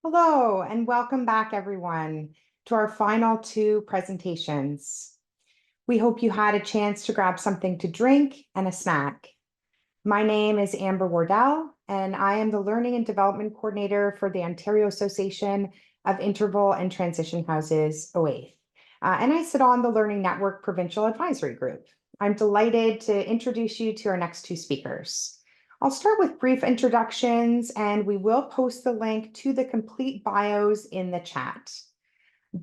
Hello, and welcome back, everyone, to our final two presentations. We hope you had a chance to grab something to drink and a snack. My name is Amber Wardell, and I am the Learning and Development Coordinator for the Ontario Association of Interval and Transition Houses, OAITH. And I sit on the Learning Network Provincial Advisory Group. I'm delighted to introduce you to our next two speakers. I'll start with brief introductions, and we will post the link to the complete bios in the chat.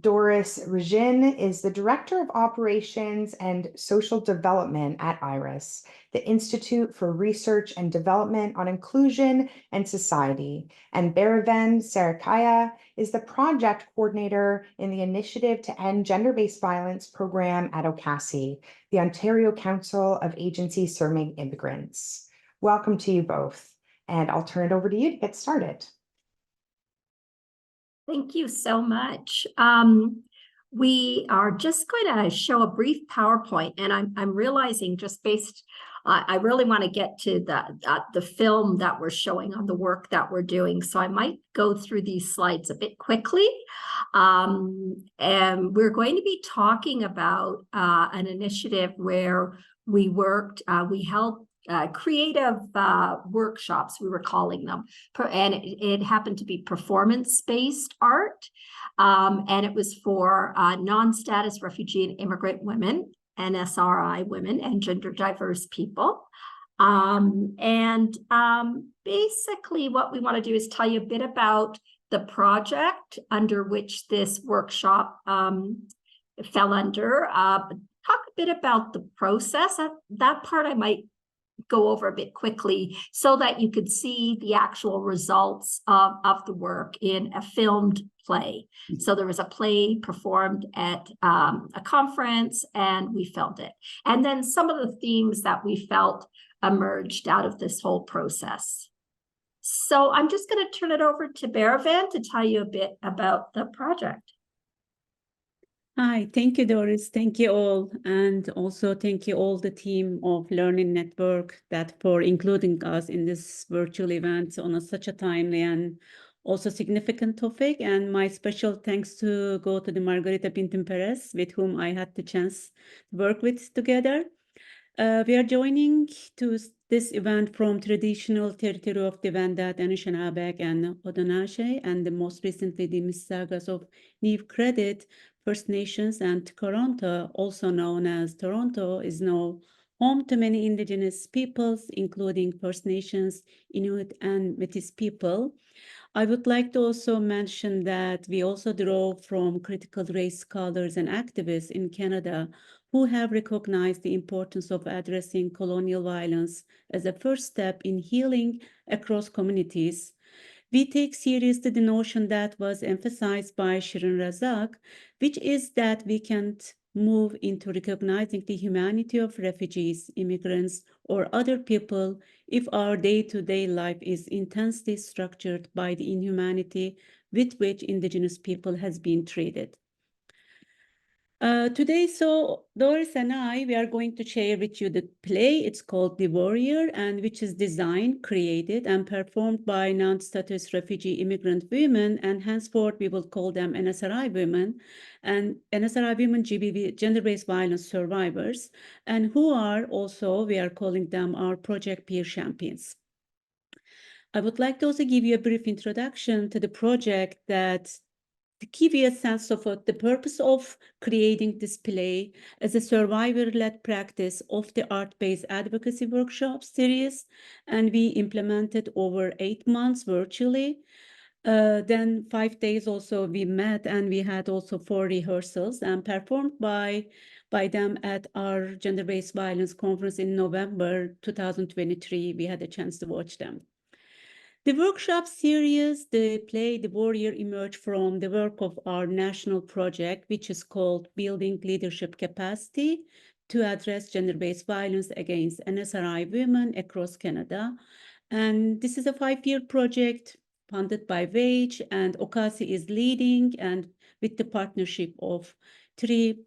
Doris Rajan is the Director of Operations and Social Development at IRIS, the Institute for Research and Development on Inclusion and Society. And Berivan Sarikaya is the Project Coordinator in the Initiative to End Gender-Based Violence program at OCASI, the Ontario Council of Agencies Serving Immigrants. Welcome to you both, and I'll turn it over to you to get started. Thank you so much. We are just going to show a brief PowerPoint, and I'm realizing just based, I really want to get to the film that we're showing on the work that we're doing. So I might go through these slides a bit quickly. And we're going to be talking about an initiative where we worked, we held creative workshops, we were calling them, and it happened to be performance-based art, and it was for non-status refugee and immigrant women, NSRI women, and gender diverse people. Basically what we want to do is tell you a bit about the project under which this workshop fell under, talk a bit about the process. That part I might go over a bit quickly so that you could see the actual results of the work in a filmed play. So there was a play performed at a conference, and we filmed it. And then some of the themes that we felt emerged out of this whole process. So I'm just going to turn it over to Berivan to tell you a bit about the project. Hi, thank you, Doris. Thank you all. And also thank you all the team of Learning Network for including us in this virtual event on such a timely and also significant topic. And my special thanks go to the Margarita Pintin-Perez, with whom I had the chance to work with together. We are joining to this event from traditional territory of the Wendat, Anishinaabe, and Haudenosaunee, and most recently the Mississaugas of New Credit First Nations, and Toronto, also known as Toronto, is now home to many Indigenous peoples, including First Nations, Inuit, and Métis people. I would like to also mention that we also draw from critical race scholars and activists in Canada who have recognized the importance of addressing colonial violence as a first step in healing across communities. We take seriously the notion that was emphasized by Shirin Razak, which is that we can't move into recognizing the humanity of refugees, immigrants, or other people if our day-to-day life is intensely structured by the inhumanity with which Indigenous people has been treated. Today, so Doris and we are going to share with you the play. It's called The Warrior, and which is designed, created, and performed by non-status refugee immigrant women, and henceforth we will call them NSRI women, and NSRI women GBV, gender-based violence survivors, and who are also, we are calling them our project peer champions. I would like to also give you a brief introduction to the project to give you a sense of the purpose of creating this play as a survivor-led practice of the art-based advocacy workshop series, and we implemented over 8 months virtually. Then 5 days also we met, and we had also 4 rehearsals and performed by them at our gender-based violence conference in November 2023. We had a chance to watch them. The workshop series, the play The Warrior, emerged from the work of our national project, which is called Building Leadership Capacity to Address Gender-Based Violence Against NSRI Women across Canada. And this is a 5-year project funded by WAGE, and OCASI is leading, and with the partnership of 3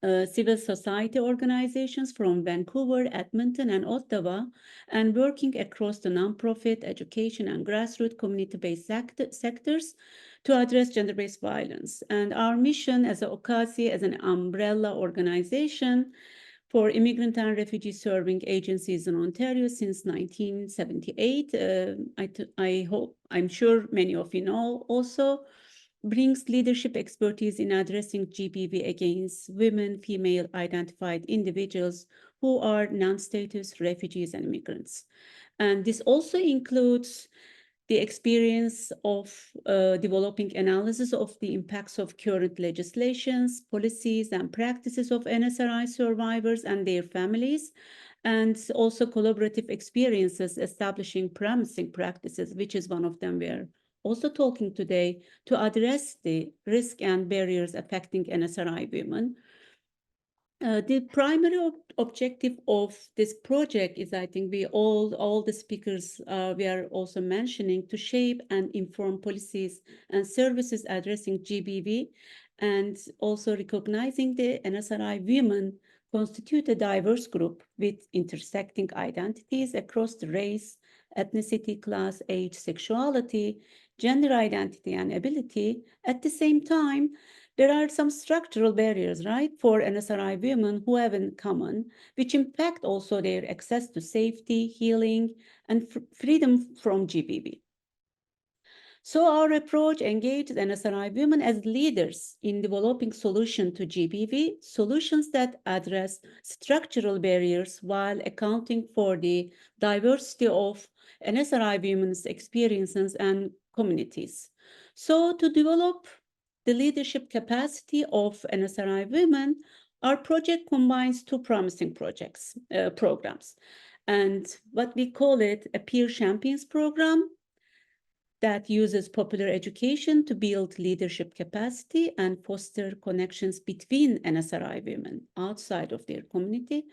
civil society organizations from Vancouver, Edmonton, and Ottawa, and working across the nonprofit, education, and grassroots community-based sectors to address gender-based violence. And our mission as a OCASI, as an umbrella organization for immigrant and refugee serving agencies in Ontario since 1978, I'm sure many of you know also, brings leadership expertise in addressing GBV against women, female identified individuals who are non-status refugees and immigrants. And this also includes the experience of developing analysis of the impacts of current legislations, policies, and practices of NSRI survivors and their families, and also collaborative experiences establishing promising practices, which is one of them we're also talking today, to address the risk and barriers affecting NSRI women. The primary objective of this project is, I think we all the speakers we are also mentioning, to shape and inform policies and services addressing GBV, and also recognizing the NSRI women constitute a diverse group with intersecting identities across the race, ethnicity, class, age, sexuality, gender identity, and ability. At the same time, there are some structural barriers, right, for NSRI women who have in common, which impact also their access to safety, healing, and freedom from GBV. So our approach engaged NSRI women as leaders in developing solutions to GBV, solutions that address structural barriers while accounting for the diversity of NSRI women's experiences and communities. So to develop the leadership capacity of NSRI women, our project combines two promising programs, and what we call it a peer champions program that uses popular education to build leadership capacity and foster connections between NSRI women outside of their community,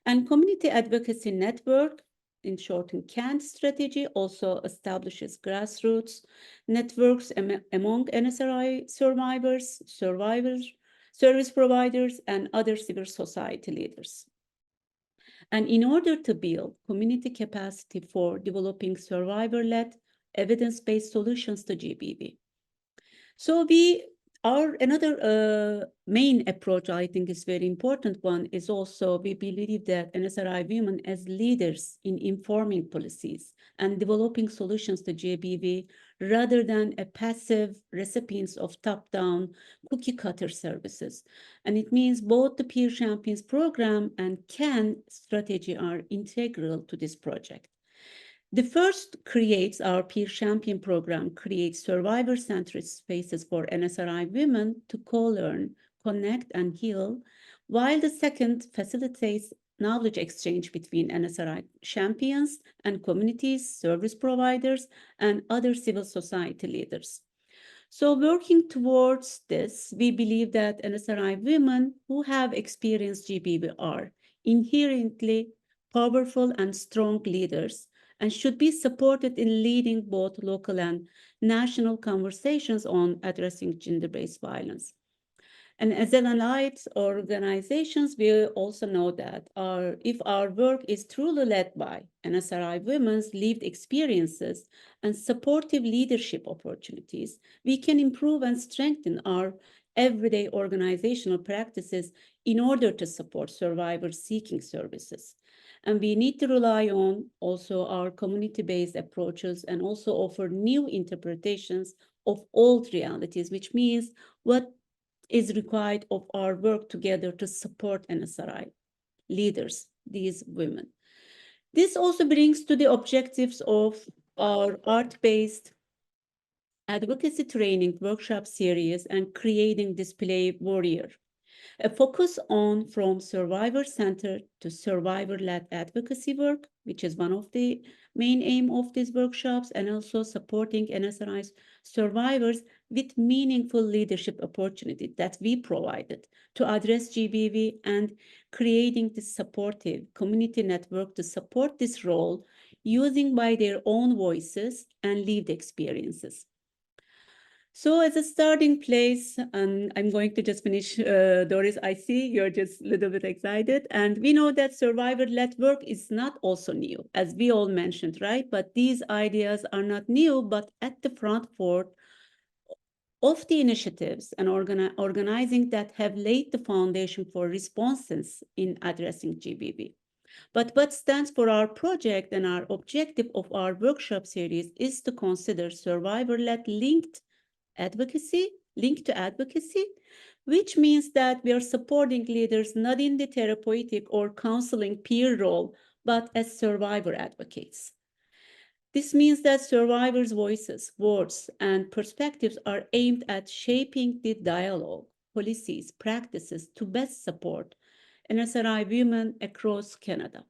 and community advocacy network, in short, CANT strategy, also establishes grassroots networks among NSRI survivors, service providers, and other civil society leaders. And in order to build community capacity for developing survivor-led evidence-based solutions to GBV. So another main approach, I think is very important one, is also we believe that NSRI women as leaders in informing policies and developing solutions to GBV rather than a passive recipients of top-down cookie cutter services. And it means both the Peer Champions program and CAN strategy are integral to this project. The first our Peer Champion program creates survivor-centered spaces for NSRI women to co-learn, connect, and heal, while the second facilitates knowledge exchange between NSRI champions and communities, service providers, and other civil society leaders. So working towards this, we believe that NSRI women who have experienced GBV are inherently powerful and strong leaders, and should be supported in leading both local and national conversations on addressing gender-based violence. And as allied organizations, we also know that if our work is truly led by NSRI women's lived experiences and supportive leadership opportunities, we can improve and strengthen our everyday organizational practices in order to support survivors seeking services. And we need to rely on also our community-based approaches and also offer new interpretations of old realities, which means what is required of our work together to support NSRI leaders, these women. This also brings to the objectives of our art-based advocacy training workshop series and creating Display Warrior, a focus on from survivor-centered to survivor-led advocacy work, which is one of the main aim of these workshops, and also supporting NSRI survivors with meaningful leadership opportunity that we provided to address GBV and creating this supportive community network to support this role using by their own voices and lived experiences. So as a starting place, and I'm going to just finish, Doris, I see you're just a little bit excited. And we know that survivor-led work is not also new, as we all mentioned, right? But these ideas are not new, but at the front for of the initiatives and organizing that have laid the foundation for responses in addressing GBV. But what stands for our project and our objective of our workshop series is to consider survivor-led linked to advocacy, which means that we are supporting leaders not in the therapeutic or counseling peer role, but as survivor advocates. This means that survivors' voices, words, and perspectives are aimed at shaping the dialogue, policies, practices to best support NSRI women across Canada.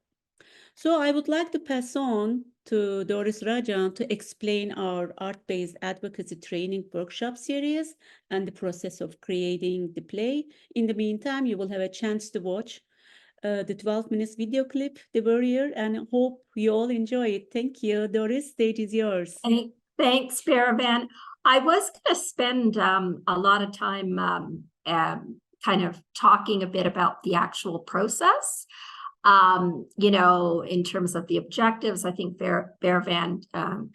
So I would like to pass on to Doris Rajan to explain our art-based advocacy training workshop series and the process of creating the play. In the meantime, you will have a chance to watch the 12 minutes video clip, The Warrior, and hope you all enjoy it. Thank you. Doris, stage is yours. Thanks, Berivan. I was going to spend a lot of time kind of talking a bit about the actual process. In terms of the objectives, I think Berivan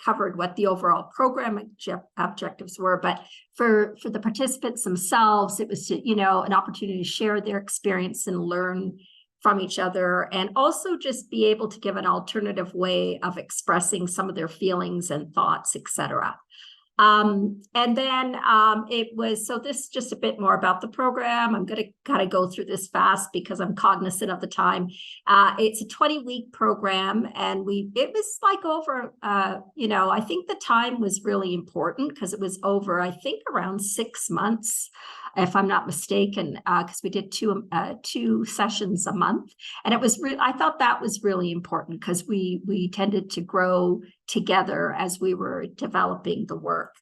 covered what the overall program objectives were, but for the participants themselves, it was, an opportunity to share their experience and learn from each other, and also just be able to give an alternative way of expressing some of their feelings and thoughts, etc. And then it was, so this is just a bit more about the program. I'm going to kind of go through this fast because I'm cognizant of the time. It's a 20-week program, and it was like over, I think the time was really important because it was over, I think, around 6 months, if I'm not mistaken, because we did two sessions a month. And it was I thought that was really important because we tended to grow together as we were developing the work.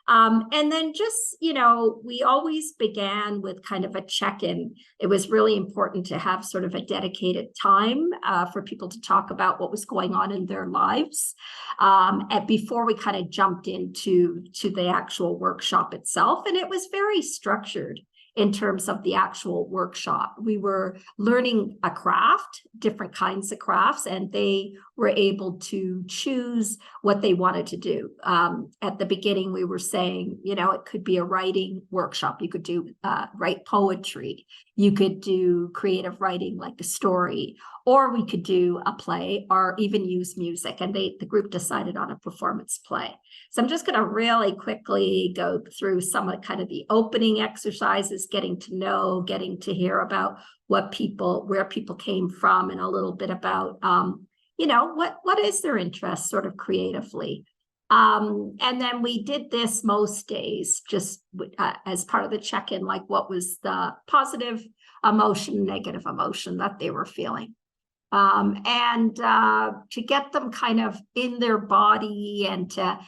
And then just, we always began with kind of a check-in. It was really important to have sort of a dedicated time for people to talk about what was going on in their lives and before we kind of jumped into the actual workshop itself. And it was very structured in terms of the actual workshop. We were learning a craft, different kinds of crafts, and they were able to choose what they wanted to do. At the beginning, we were saying, it could be a writing workshop. You could do write poetry. You could do creative writing, like a story, or we could do a play, or even use music. And the group decided on a performance play. So I'm just going to really quickly go through some of kind of the opening exercises, getting to know, getting to hear about where people came from, and a little bit about, what is their interest sort of creatively. And then we did this most days, just as part of the check-in, like what was the positive emotion, negative emotion that they were feeling. And to get them kind of in their body and to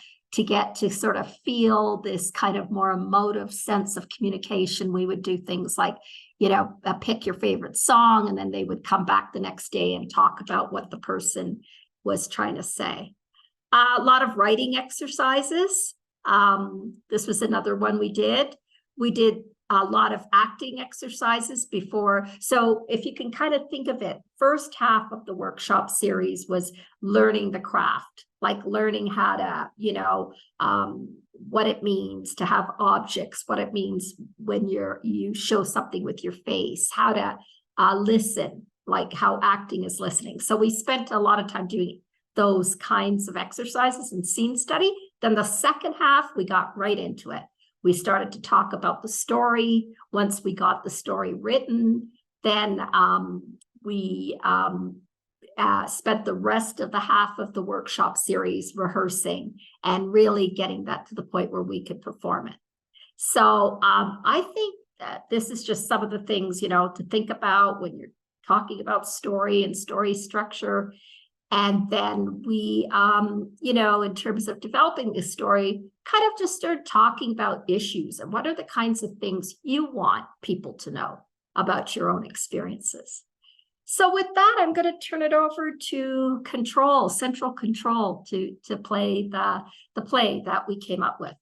get to sort of feel this kind of more emotive sense of communication, we would do things like, pick your favorite song, and then they would come back the next day and talk about what the person was trying to say. A lot of writing exercises. This was another one we did. We did a lot of acting exercises before. So if you can kind of think of it, first half of the workshop series was learning the craft, like learning how to, what it means to have objects, what it means when you show something with your face, how to listen, like how acting is listening. So we spent a lot of time doing those kinds of exercises and scene study. Then the second half, we got right into it. We started to talk about the story. Once we got the story written, then we spent the rest of the half of the workshop series rehearsing and really getting that to the point where we could perform it. So I think that this is just some of the things, to think about when you're talking about story and story structure. And then we, in terms of developing this story, kind of just started talking about issues and what are the kinds of things you want people to know about your own experiences. So with that, I'm going to turn it over to Central Control, to play the play that we came up with.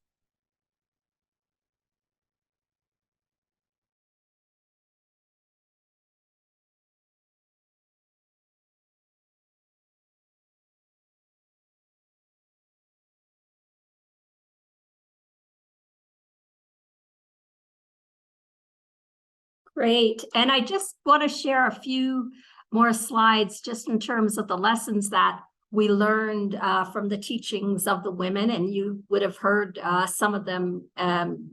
Great. And I just want to share a few more slides just in terms of the lessons that we learned from the teachings of the women, and you would have heard some of them in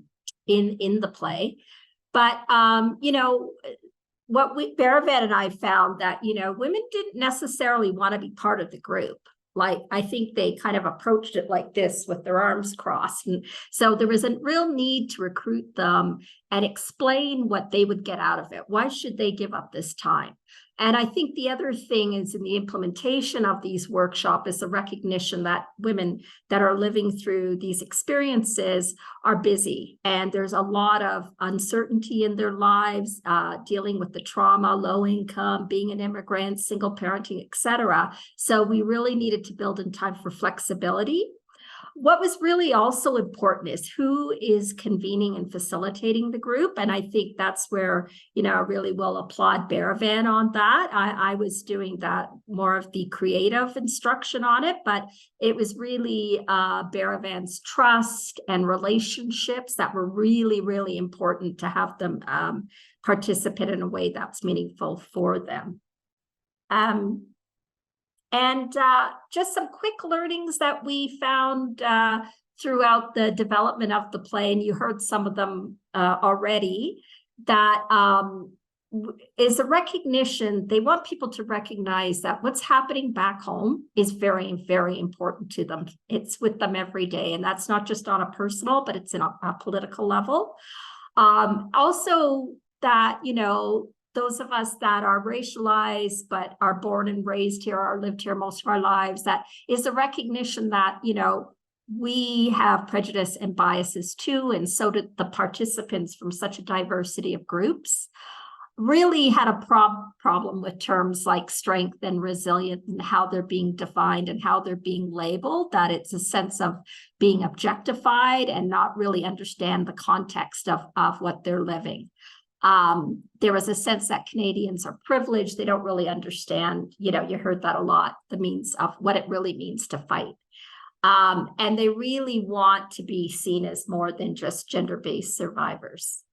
the play. But, you know, what Berivan and I found that, you know, women didn't necessarily want to be part of the group. Like, I think they kind of approached it like this with their arms crossed. And so there was a real need to recruit them and explain what they would get out of it. Why should they give up this time? And I think the other thing is in the implementation of these workshops is a recognition that women that are living through these experiences are busy, and there's a lot of uncertainty in their lives, dealing with the trauma, low income, being an immigrant, single parenting, etc. So we really needed to build in time for flexibility. What was really also important is who is convening and facilitating the group. And I think that's where, you know, I really will applaud Berivan on that. I was doing that more of the creative instruction on it, but it was really Berivan's trust and relationships that were really, really important to have them participate in a way that's meaningful for them. And just some quick learnings that we found throughout the development of the play, and you heard some of them already, that is a recognition. They want people to recognize that what's happening back home is very, very important to them. It's with them every day, and that's not just on a personal, but it's in a political level. Also that, you know, those of us that are racialized but are born and raised here or lived here most of our lives, that is a recognition that, you know, we have prejudice and biases too, and so did the participants from such a diversity of groups. Really had a problem with terms like strength and resilience and how they're being defined and how they're being labeled, that it's a sense of being objectified and not really understand the context of what they're living. There was a sense that Canadians are privileged. They don't really understand, you know, you heard that a lot, the means of what it really means to fight. And they really want to be seen as more than just gender-based survivors.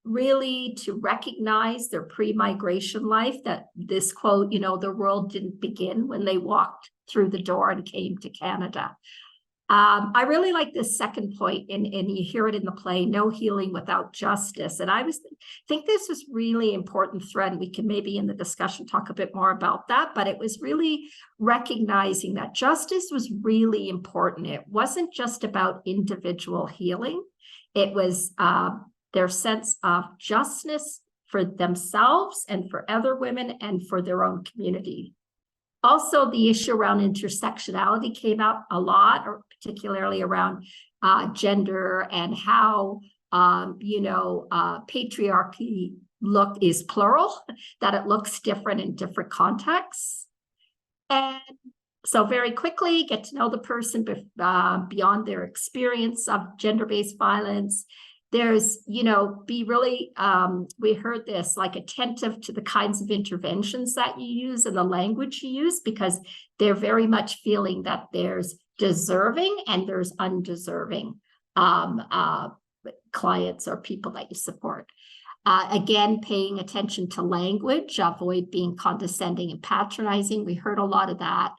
Really to recognize their pre-migration life, that this quote, you know, the world didn't begin when they walked through the door and came to Canada. I really like this second point, and you hear it in the play, no healing without justice. And I think this was really important thread. We can maybe in the discussion talk a bit more about that, but it was really recognizing that justice was really important. It wasn't just about individual healing. It was their sense of justness for themselves and for other women and for their own community. Also, the issue around intersectionality came out a lot, or particularly around gender and how, you know, patriarchy is plural, that it looks different in different contexts. And so very quickly, get to know the person beyond their experience of gender-based violence. There's, you know, be really, we heard this, like attentive to the kinds of interventions that you use and the language you use, because they're very much feeling that there's deserving and there's undeserving clients or people that you support. Again, paying attention to language, avoid being condescending and patronizing. We heard a lot of that.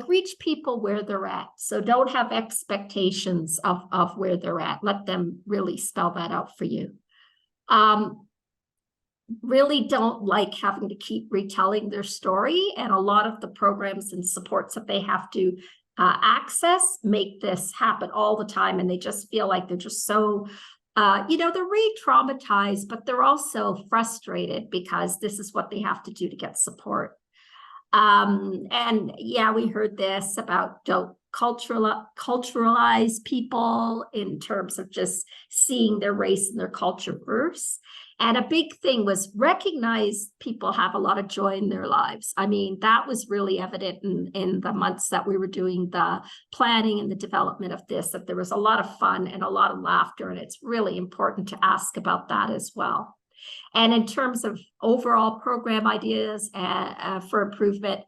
Reach people where they're at. So don't have expectations of where they're at. Let them really spell that out for you. Really don't like having to keep retelling their story. And a lot of the programs and supports that they have to access make this happen all the time. And they just feel like they're just so, you know, they're re-traumatized, but they're also frustrated because this is what they have to do to get support. And yeah, we heard this about don't culturalize people in terms of just seeing their race and their culture first. And a big thing was recognize people have a lot of joy in their lives. I mean, that was really evident in the months that we were doing the planning and the development of this, that there was a lot of fun and a lot of laughter. And it's really important to ask about that as well. And in terms of overall program ideas for improvement,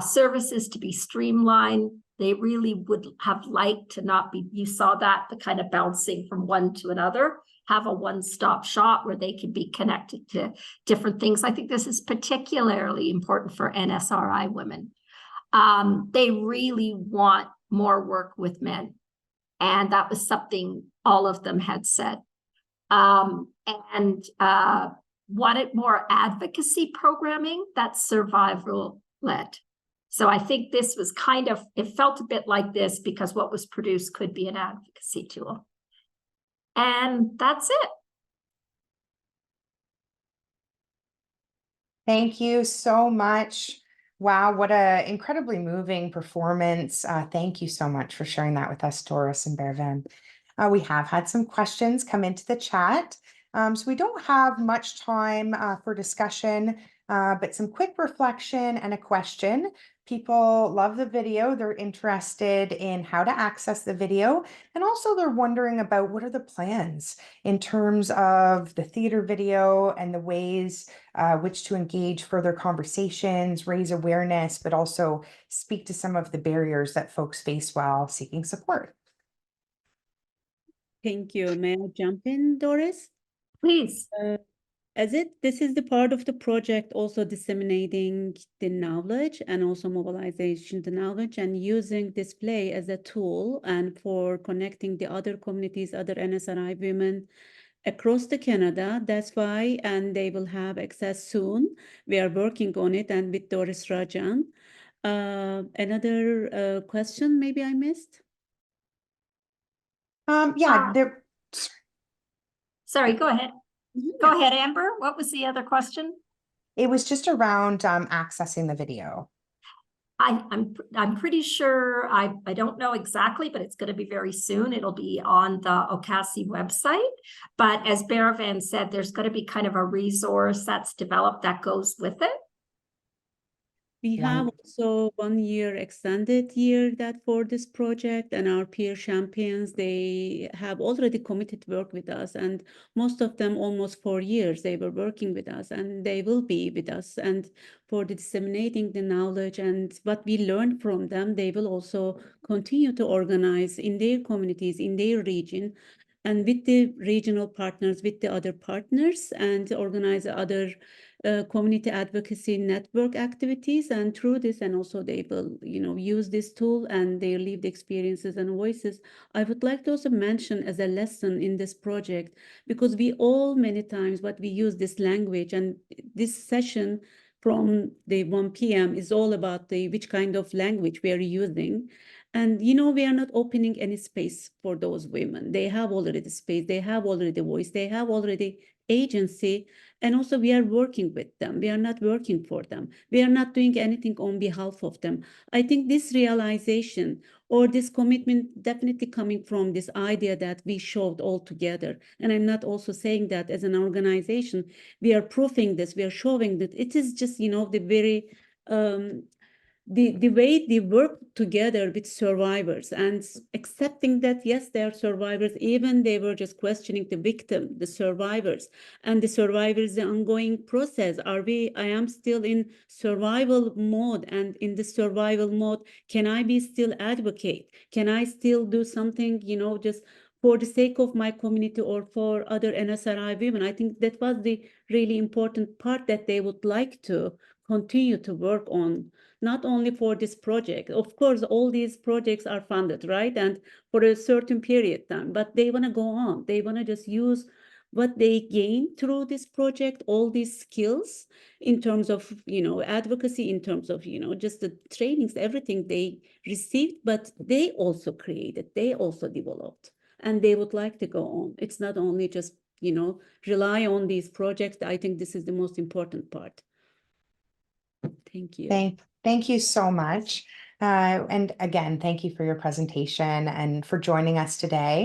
services to be streamlined, they really would have liked to not be, you saw that, the kind of bouncing from one to another, have a one-stop shop where they could be connected to different things. I think this is particularly important for NSRI women. They really want more work with men. And that was something all of them had said. Wanted more advocacy programming that's survival-led. So I think this was kind of, it felt a bit like this because what was produced could be an advocacy tool. And that's it. Thank you so much. Wow, what an incredibly moving performance. Thank you so much for sharing that with us, Doris and Berivan. We have had some questions come into the chat. So we don't have much time for discussion, but some quick reflection and a question. People love the video. They're interested in how to access the video. And also they're wondering about what are the plans in terms of the theater video and the ways which to engage further conversations, raise awareness, but also speak to some of the barriers that folks face while seeking support. Thank you. May I jump in, Doris? Please. This is the part of the project also disseminating the knowledge and also mobilization the knowledge and using display as a tool and for connecting the other communities, other NSRI women across the Canada. That's why, and they will have access soon. We are working on it and with Doris Rajan. Another question maybe I missed? Sorry, go ahead. Go ahead, Amber. What was the other question? It was just around accessing the video. I'm pretty sure, I don't know exactly, but it's going to be very soon. It'll be on the OCASI website. But as Berivan said, there's going to be kind of a resource that's developed that goes with it. We have also 1 year extended year that for this project, and our peer champions, they have already committed work with us, and most of them almost 4 years they were working with us, and they will be with us. And for the disseminating the knowledge and what we learned from them, they will also continue to organize in their communities, in their region, and with the regional partners, with the other partners, and organize other community advocacy network activities. And through this, and also they will, use this tool and their lived experiences and voices. I would like to also mention as a lesson in this project, because we all many times what we use this language, and this session from the 1 p.m. is all about which kind of language we are using. And, we are not opening any space for those women. They have already the space, they have already the voice, they have already agency. And also we are working with them. We are not working for them. We are not doing anything on behalf of them. I think this realization or this commitment definitely coming from this idea that we showed all together. And I'm not also saying that as an organization, we are proving this, we are showing that it is just, the very, the way they work together with survivors and accepting that, yes, they are survivors, even they were just questioning the victim, the survivors, and the survivors, the ongoing process. I am still in survival mode, and in the survival mode, can I be still advocate? Can I still do something, just for the sake of my community or for other NSRI women? I think that was the really important part that they would like to continue to work on. Not only for this project, of course, all these projects are funded, right? And for a certain period of time, but they want to go on. They want to just use what they gain through this project, all these skills in terms of, advocacy, in terms of, just the trainings, everything they received, but they also created, they also developed, and they would like to go on. It's not only just, rely on these projects. I think this is the most important part. Thank you. Thank you so much. And again, thank you for your presentation and for joining us today.